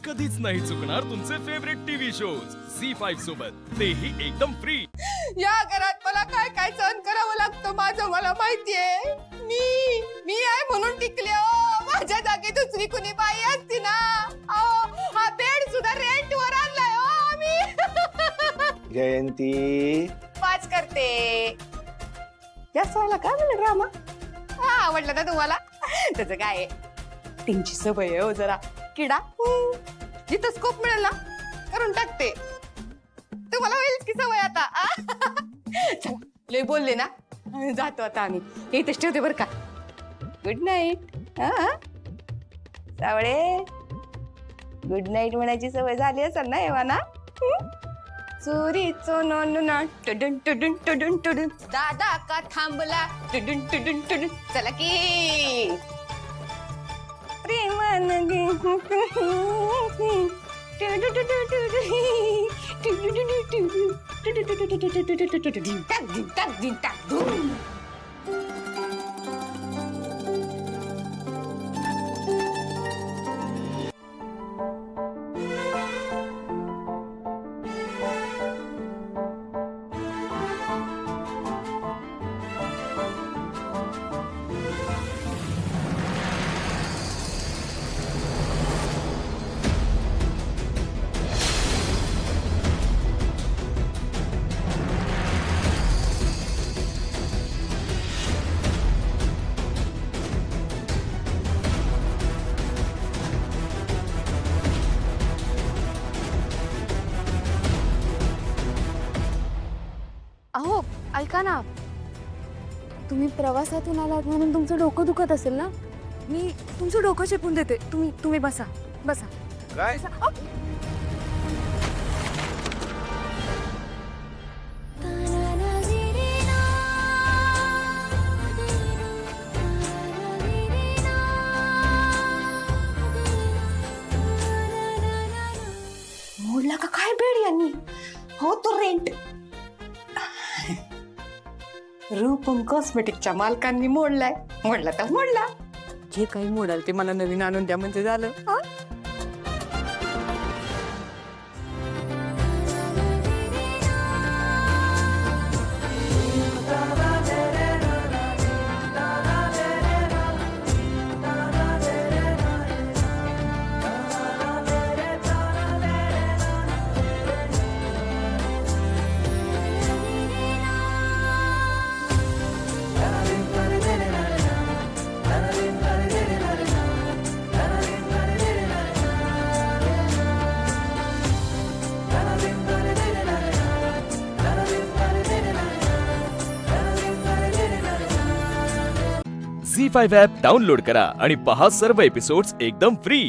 कधीच नाही चुकणार तुमचे फेवरेट टीव्ही शोज झी5 सोबत, तेही एकदम फ्री। या घरात मला काय काय सहन करावं लागतं माझं मला माहितीये। मी आहे म्हणून टिकले हो। माझ्या जागी दुसरी कुणी बाई असती ना, हा बेड सुद्धा रेंट वर आणलाय हो आम्ही। जयंती पाच करते जास्त व्हायला काय म्हणलं ड्रामा? हा आवडलं ना तुम्हाला? त्याचं काय आहे, त्यांची सवय आहे हो जरा किडा। जिथं स्कोप मिळेल ना करून टाकते। तुम्हाला होईल की सवय आता? चला लय बोलले ना, जातो आता आम्ही। इथेच ठेवते बरं का। Good night. सावळे गुड नाईट म्हणायची सवय झाली असेल ना एव्हाना? चोरीचो नोंदना टुडुन टुडुन टुडुन टुडुन, दादा का थांबला टुडुन टुडुन टुडुन। चला की प्रेमान अहो ऐका ना, तुम्ही प्रवासातून आलात म्हणून तुमचं डोकं दुखत असेल ना, मी तुमचं डोकं शेकून देते। तुम्ही बसा बसा। काय मोडला का काय बेड यांनी? हो तो रेंट रूपम कॉस्मेटिकच्या मालकांनी मोडलाय। मोडला तर मोडला, जे काही मोडाल ते मला नवीन आणून द्या म्हणजे झालं। झी5 ॲप डाउनलोड करा आणि पहा सर्व एपिसोड्स एकदम फ्री।